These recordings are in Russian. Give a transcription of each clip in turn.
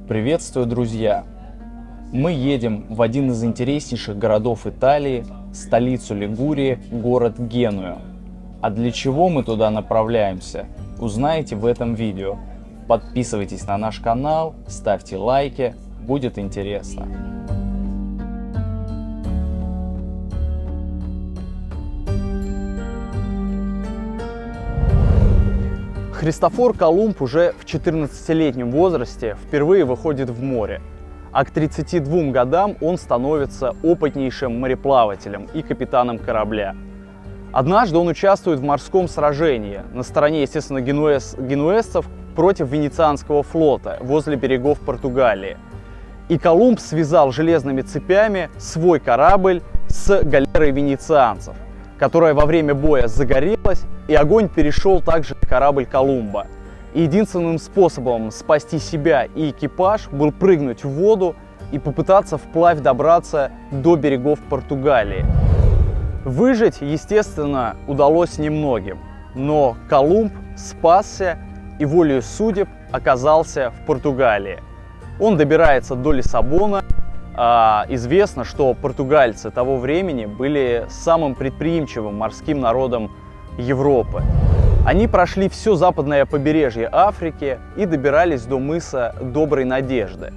Приветствую, друзья! Мы едем в один из интереснейших городов Италии, столицу Лигурии, город Геную. А для чего мы туда направляемся, узнаете в этом видео. Подписывайтесь на наш канал, ставьте лайки, будет интересно. Христофор Колумб уже в 14-летнем возрасте впервые выходит в море, а к 32 годам он становится опытнейшим мореплавателем и капитаном корабля. Однажды он участвует в морском сражении на стороне, естественно, генуэзцев против Венецианского флота возле берегов Португалии. И Колумб связал железными цепями свой корабль с галерой венецианцев, которая во время боя загорелась, и огонь перешел также на корабль Колумба. И единственным способом спасти себя и экипаж был прыгнуть в воду и попытаться вплавь добраться до берегов Португалии. Выжить, естественно, удалось немногим, но Колумб спасся и волею судеб оказался в Португалии. Он добирается до Лиссабона. Известно, что португальцы того времени были самым предприимчивым морским народом Европы. Они прошли все западное побережье Африки и добирались до мыса Доброй Надежды.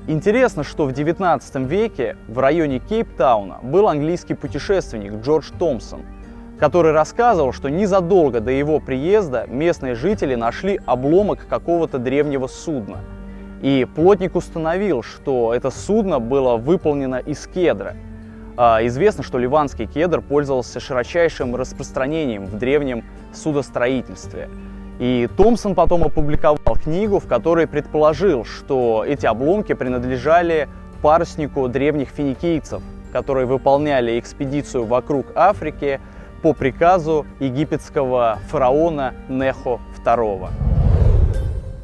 Интересно, что в 19 веке в районе Кейптауна был английский путешественник Джордж Томпсон, который рассказывал, что незадолго до его приезда местные жители нашли обломок какого-то древнего судна. И плотник установил, что это судно было выполнено из кедра. Известно, что ливанский кедр пользовался широчайшим распространением в древнем судостроительстве. И Томпсон потом опубликовал книгу, в которой предположил, что эти обломки принадлежали паруснику древних финикийцев, которые выполняли экспедицию вокруг Африки по приказу египетского фараона Нехо II.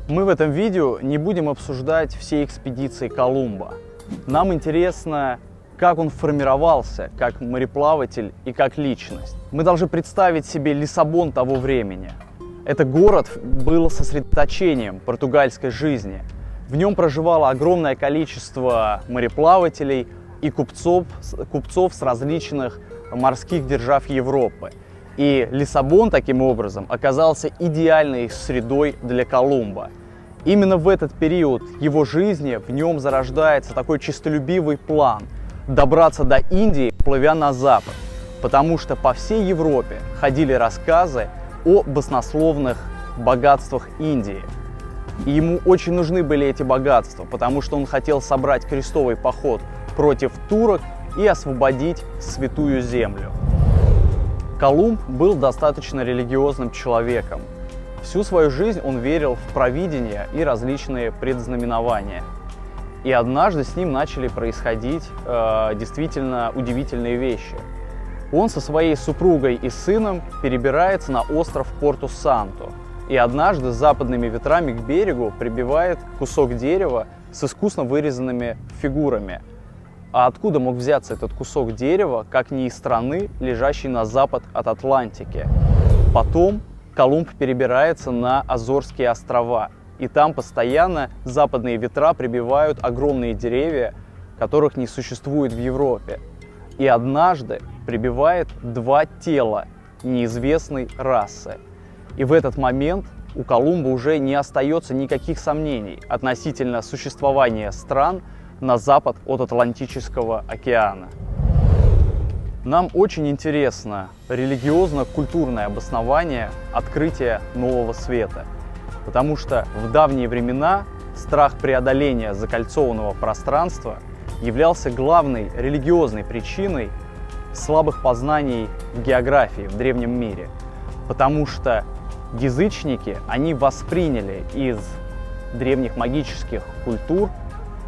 Мы в этом видео не будем обсуждать все экспедиции Колумба. Нам интересно, как он формировался как мореплаватель и как личность. Мы должны представить себе Лиссабон того времени. Этот город был сосредоточением португальской жизни. В нем проживало огромное количество мореплавателей и купцов с различных морских держав Европы. И Лиссабон таким образом оказался идеальной средой для Колумба. Именно в этот период его жизни в нем зарождается такой честолюбивый план добраться до Индии, плывя на запад, потому что по всей Европе ходили рассказы о баснословных богатствах Индии. И ему очень нужны были эти богатства, потому что он хотел собрать крестовый поход против турок и освободить Святую Землю. Колумб был достаточно религиозным человеком. Всю свою жизнь он верил в провидение и различные предзнаменования. И однажды с ним начали происходить действительно удивительные вещи. Он со своей супругой и сыном перебирается на остров Порту-Санто. И однажды с западными ветрами к берегу прибивает кусок дерева с искусно вырезанными фигурами. А откуда мог взяться этот кусок дерева, как не из страны, лежащей на запад от Атлантики? Потом Колумб перебирается на Азорские острова. И там постоянно западные ветра прибивают огромные деревья, которых не существует в Европе. И однажды прибивает два тела неизвестной расы. И в этот момент у Колумба уже не остается никаких сомнений относительно существования стран на запад от Атлантического океана. Нам очень интересно религиозно-культурное обоснование открытия Нового Света. Потому что в давние времена страх преодоления закольцованного пространства являлся главной религиозной причиной слабых познаний в географии в древнем мире. Потому что язычники, они восприняли из древних магических культур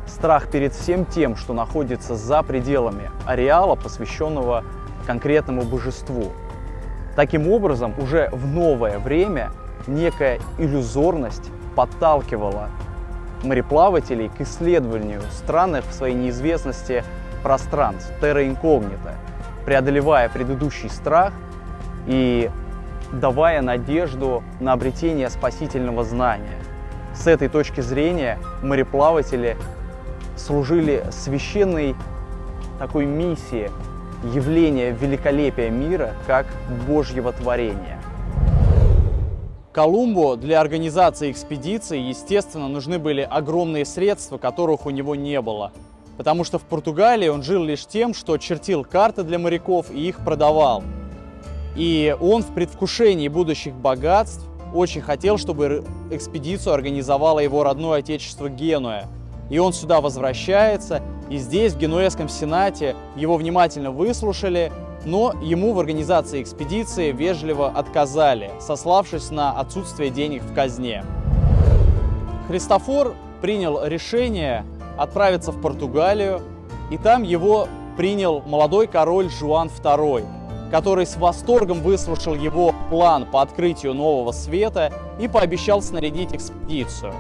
страх перед всем тем, что находится за пределами ареала, посвященного конкретному божеству. Таким образом, уже в новое время некая иллюзорность подталкивала мореплавателей к исследованию странных в своей неизвестности пространств, terra incognita, преодолевая предыдущий страх и давая надежду на обретение спасительного знания. С этой точки зрения мореплаватели служили священной такой миссии явления великолепия мира как Божьего творения. Колумбу для организации экспедиции, естественно, нужны были огромные средства, которых у него не было. Потому что в Португалии он жил лишь тем, что чертил карты для моряков и их продавал. И он в предвкушении будущих богатств очень хотел, чтобы экспедицию организовало его родное отечество Генуя. И он сюда возвращается, и здесь, в Генуэзском сенате, его внимательно выслушали, но ему в организации экспедиции вежливо отказали, сославшись на отсутствие денег в казне. Христофор принял решение отправиться в Португалию, и там его принял молодой король Жуан II, который с восторгом выслушал его план по открытию нового света и пообещал снарядить экспедицию.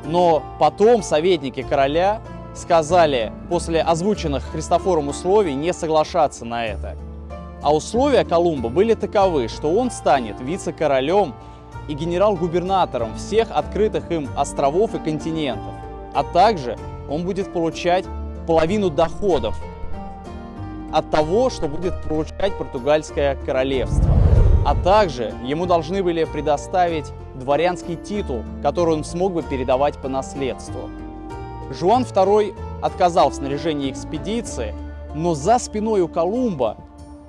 Но потом советники короля сказали после озвученных Христофором условий не соглашаться на это. А условия Колумба были таковы, что он станет вице-королем и генерал-губернатором всех открытых им островов и континентов, а также он будет получать половину доходов от того, что будет получать португальское королевство. А также ему должны были предоставить дворянский титул, который он смог бы передавать по наследству. Жуан II отказал в снаряжении экспедиции, но за спиной у Колумба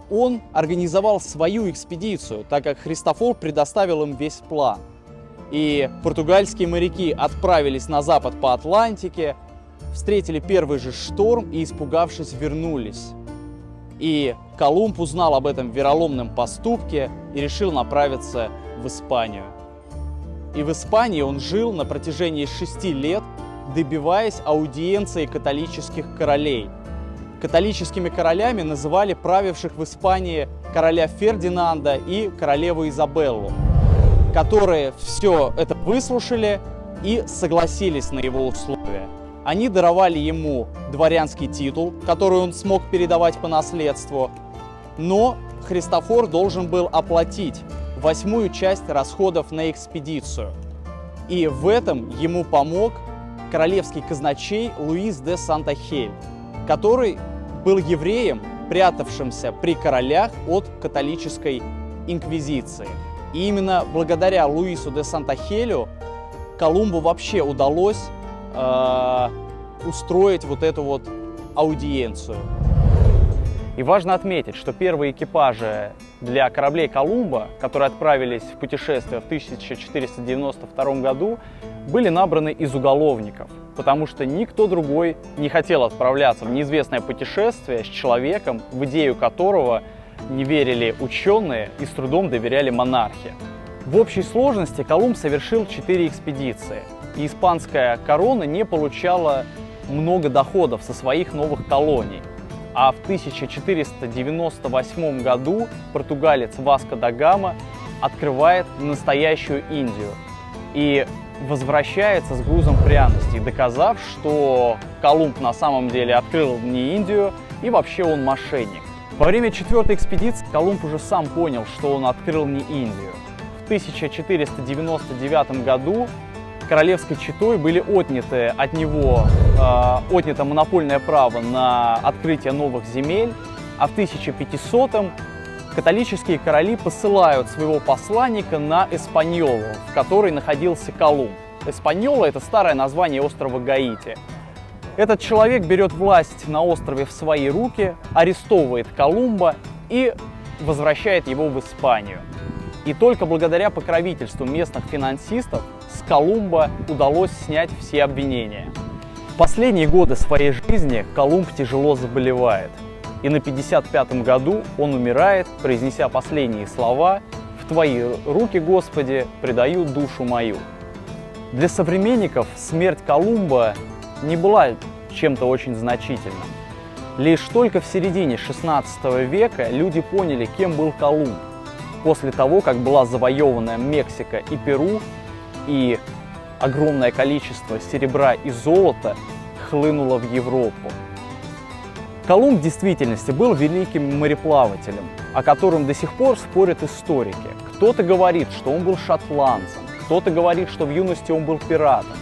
он организовал свою экспедицию, так как Христофор предоставил им весь план. И португальские моряки отправились на запад по Атлантике, встретили первый же шторм и, испугавшись, вернулись. И Колумб узнал об этом вероломном поступке и решил направиться в Испанию. И в Испании он жил на протяжении 6 лет, добиваясь аудиенции католических королей. Католическими королями называли правивших в Испании короля Фердинанда и королеву Изабеллу, которые все это выслушали и согласились на его условия. Они даровали ему дворянский титул, который он смог передавать по наследству, но Христофор должен был оплатить 8-ю часть расходов на экспедицию. И в этом ему помог королевский казначей Луис де Санта-Хель, который был евреем, прятавшимся при королях от католической инквизиции. И именно благодаря Луису де Санта-Хелю Колумбу вообще удалось устроить вот эту вот аудиенцию. И важно отметить, что первые экипажи для кораблей Колумба, которые отправились в путешествие в 1492 году, были набраны из уголовников, потому что никто другой не хотел отправляться в неизвестное путешествие с человеком, в идею которого не верили ученые и с трудом доверяли монархи. В общей сложности Колумб совершил 4 экспедиции, и испанская корона не получала много доходов со своих новых колоний. А в 1498 году португалец Васко да Гама открывает настоящую Индию и возвращается с грузом пряностей, доказав, что Колумб на самом деле открыл не Индию и вообще он мошенник. Во время 4-й экспедиции Колумб уже сам понял, что он открыл не Индию. В 1499 году королевской четой были отняты от него отнято монопольное право на открытие новых земель, а в 1500-м католические короли посылают своего посланника на Эспаньолу, в которой находился Колумб. Эспаньола – это старое название острова Гаити. Этот человек берет власть на острове в свои руки, арестовывает Колумба и возвращает его в Испанию. И только благодаря покровительству местных финансистов с Колумба удалось снять все обвинения. В последние годы своей жизни Колумб тяжело заболевает. И на 55-м году он умирает, произнеся последние слова: «В Твои руки, Господи, предаю душу мою». Для современников смерть Колумба не была чем-то очень значительным. Лишь только в середине 16 века люди поняли, кем был Колумб, после того, как была завоевана Мексика и Перу, и огромное количество серебра и золота хлынуло в Европу. Колумб в действительности был великим мореплавателем, о котором до сих пор спорят историки. Кто-то говорит, что он был шотландцем, Кто-то говорит, что в юности он был пиратом.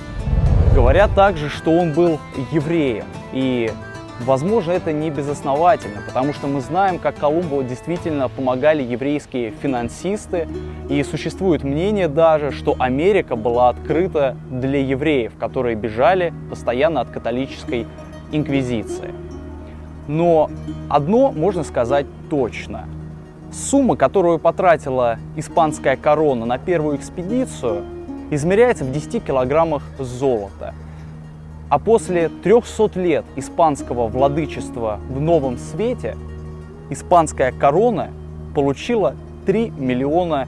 Говорят также, что он был евреем. И, возможно, это не безосновательно, потому что мы знаем, как Колумбу действительно помогали еврейские финансисты. И существует мнение даже, что Америка была открыта для евреев, которые бежали постоянно от католической инквизиции. Но одно можно сказать точно. Сумма, которую потратила испанская корона на первую экспедицию, измеряется в 10 килограммах золота. А после 300 лет испанского владычества в Новом Свете испанская корона получила 3 миллиона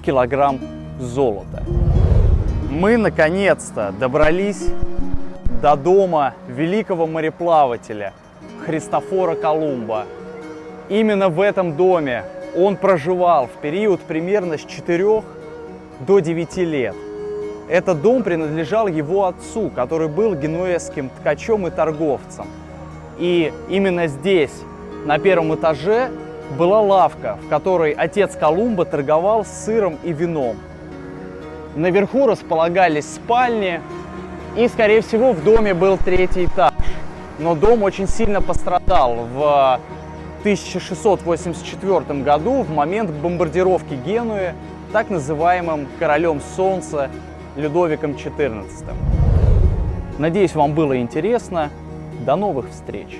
килограмм золота. Мы наконец-то добрались до дома великого мореплавателя Христофора Колумба. Именно в этом доме он проживал в период примерно с 4 до 9 лет. Этот дом принадлежал его отцу, который был генуэзским ткачом и торговцем. И именно здесь, на первом этаже, была лавка, в которой отец Колумба торговал сыром и вином. Наверху располагались спальни, и, скорее всего, в доме был 3-й этаж. Но дом очень сильно пострадал в 1684 году, в момент бомбардировки Генуи так называемым королем солнца Людовиком XIV. Надеюсь, вам было интересно. До новых встреч!